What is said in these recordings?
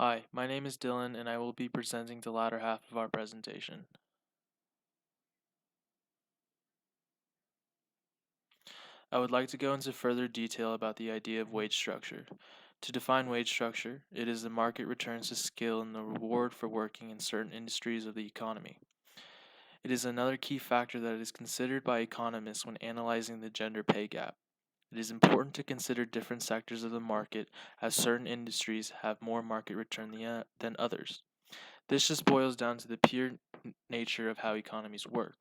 Hi, my name is Dylan and I will be presenting the latter half of our presentation. I would like to go into further detail about the idea of wage structure. To define wage structure, it is the market returns to skill and the reward for working in certain industries of the economy. It is another key factor that is considered by economists when analyzing the gender pay gap. It is important to consider different sectors of the market as certain industries have more market return than others. This just boils down to the pure nature of how economies work.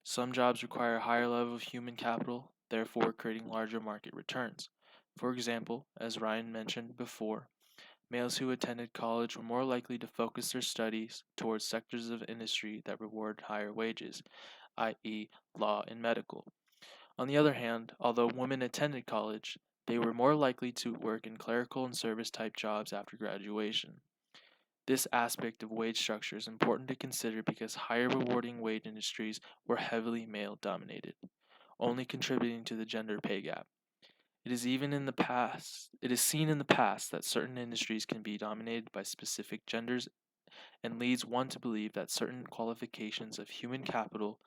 Some jobs require a higher level of human capital, therefore creating larger market returns. For example, as Ryan mentioned before, males who attended college were more likely to focus their studies towards sectors of industry that reward higher wages, i.e., law and medical. On the other hand, although women attended college, they were more likely to work in clerical and service type jobs after graduation. This aspect of wage structure is important to consider because higher rewarding wage industries were heavily male dominated, only contributing to the gender pay gap. It is seen in the past that certain industries can be dominated by specific genders and leads one to believe that certain qualifications of human capital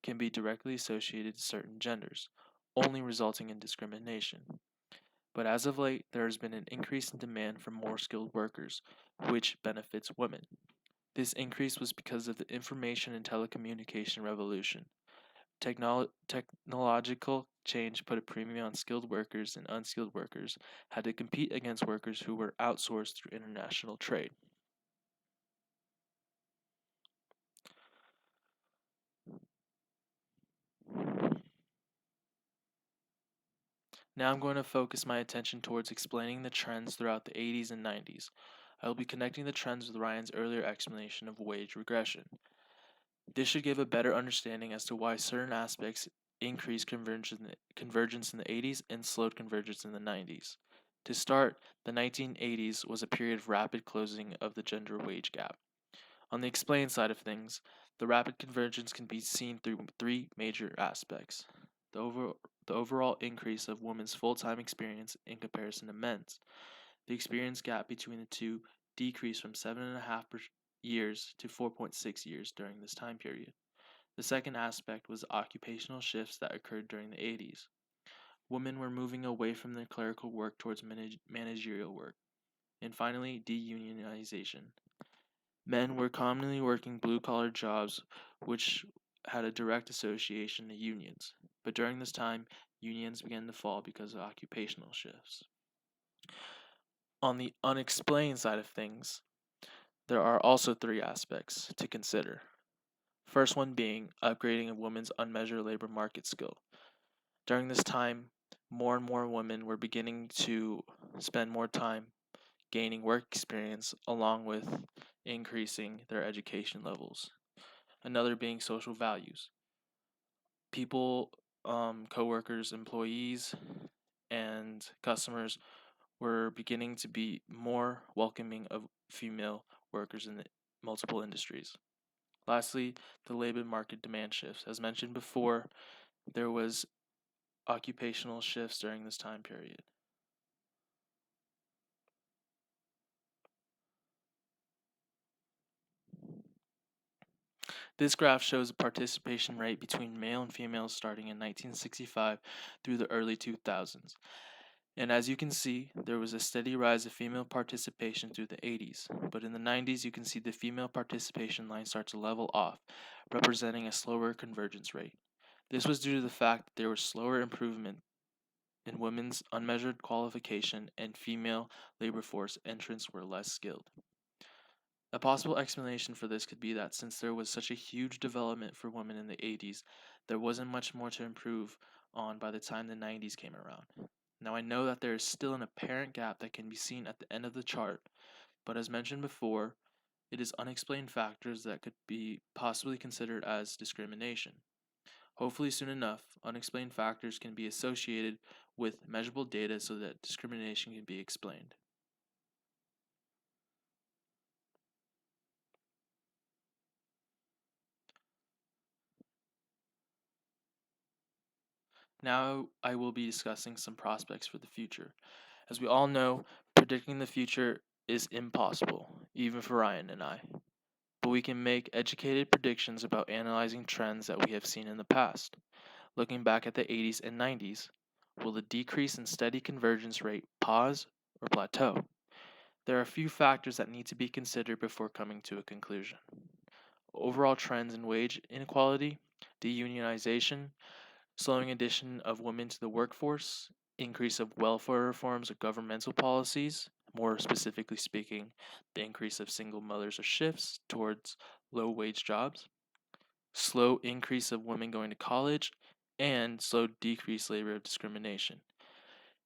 can be directly associated to certain genders, only resulting in discrimination. But as of late, there has been an increase in demand for more skilled workers, which benefits women. This increase was because of the information and telecommunication revolution. Technological change put a premium on skilled workers, and unskilled workers had to compete against workers who were outsourced through international trade. Now I'm going to focus my attention towards explaining the trends throughout the 80s and 90s. I will be connecting the trends with Ryan's earlier explanation of wage regression. This should give a better understanding as to why certain aspects increased convergence in the 80s and slowed convergence in the 90s. To start, the 1980s was a period of rapid closing of the gender wage gap. On the explain side of things, the rapid convergence can be seen through three major aspects. The, over, the overall increase of women's full-time experience in comparison to men's. The experience gap between the two decreased from 7.5 years to 4.6 years during this time period. The second aspect was occupational shifts that occurred during the 80s. Women were moving away from their clerical work towards managerial work. And finally, deunionization. Men were commonly working blue collar jobs, which had a direct association to unions. But during this time, unions began to fall because of occupational shifts. On the unexplained side of things, there are also three aspects to consider. First one being upgrading a woman's unmeasured labor market skill. During this time, more and more women were beginning to spend more time gaining work experience along with increasing their education levels. Another being social values. People, coworkers, employees, and customers were beginning to be more welcoming of female workers in the multiple industries. Lastly, the labor market demand shifts. As mentioned before, there was occupational shifts during this time period. This graph shows the participation rate between male and female starting in 1965 through the early 2000s. And as you can see, there was a steady rise of female participation through the 80s, but in the 90s you can see the female participation line start to level off, representing a slower convergence rate. This was due to the fact that there was slower improvement in women's unmeasured qualification and female labor force entrants were less skilled. A possible explanation for this could be that since there was such a huge development for women in the 80s, there wasn't much more to improve on by the time the 90s came around. Now I know that there is still an apparent gap that can be seen at the end of the chart, but as mentioned before, it is unexplained factors that could be possibly considered as discrimination. Hopefully soon enough, unexplained factors can be associated with measurable data so that discrimination can be explained. Now I will be discussing some prospects for the future. As we all know, predicting the future is impossible, even for Ryan and I. But we can make educated predictions about analyzing trends that we have seen in the past. Looking back at the 80s and 90s, will the decrease in steady convergence rate pause or plateau? There are a few factors that need to be considered before coming to a conclusion. Overall trends in wage inequality, deunionization, slowing addition of women to the workforce, increase of welfare reforms or governmental policies, more specifically speaking, the increase of single mothers or shifts towards low wage jobs, slow increase of women going to college, and slow decreased labor discrimination.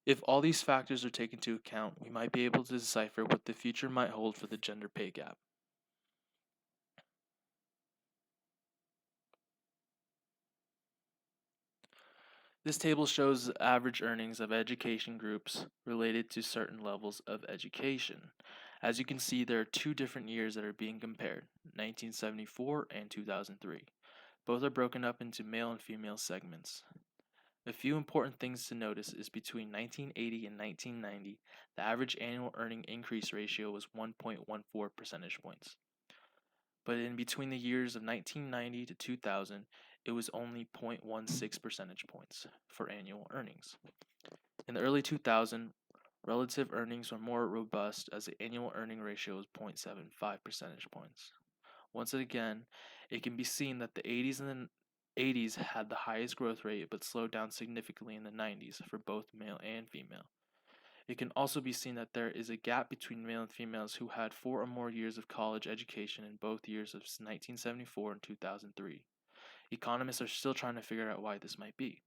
If all these factors are taken into account, we might be able to decipher what the future might hold for the gender pay gap. This table shows average earnings of education groups related to certain levels of education. As you can see, there are two different years that are being compared, 1974 and 2003. Both are broken up into male and female segments. A few important things to notice is between 1980 and 1990, the average annual earning increase ratio was 1.14 percentage points. But in between the years of 1990 to 2000, it was only 0.16 percentage points for annual earnings. In the early 2000s, relative earnings were more robust as the annual earning ratio was 0.75 percentage points. Once again, it can be seen that the 80s and the 80s had the highest growth rate but slowed down significantly in the 90s for both male and female. It can also be seen that there is a gap between male and females who had 4 or more years of college education in both years of 1974 and 2003. Economists are still trying to figure out why this might be.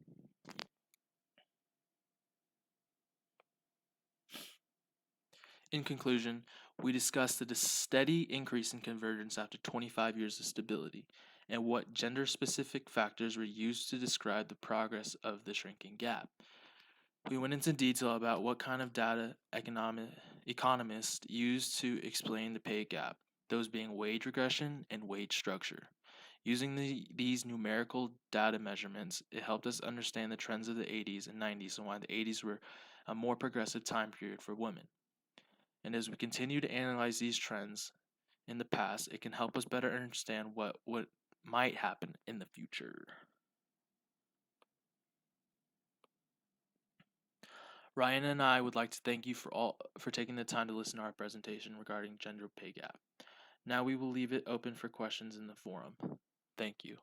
In conclusion, we discussed the steady increase in convergence after 25 years of stability and what gender-specific factors were used to describe the progress of the shrinking gap. We went into detail about what kind of data economists use to explain the pay gap, those being wage regression and wage structure. Using these numerical data measurements, it helped us understand the trends of the 80s and 90s and why the 80s were a more progressive time period for women. And as we continue to analyze these trends in the past, it can help us better understand what might happen in the future. Ryan and I would like to thank you for taking the time to listen to our presentation regarding gender pay gap. Now we will leave it open for questions in the forum. Thank you.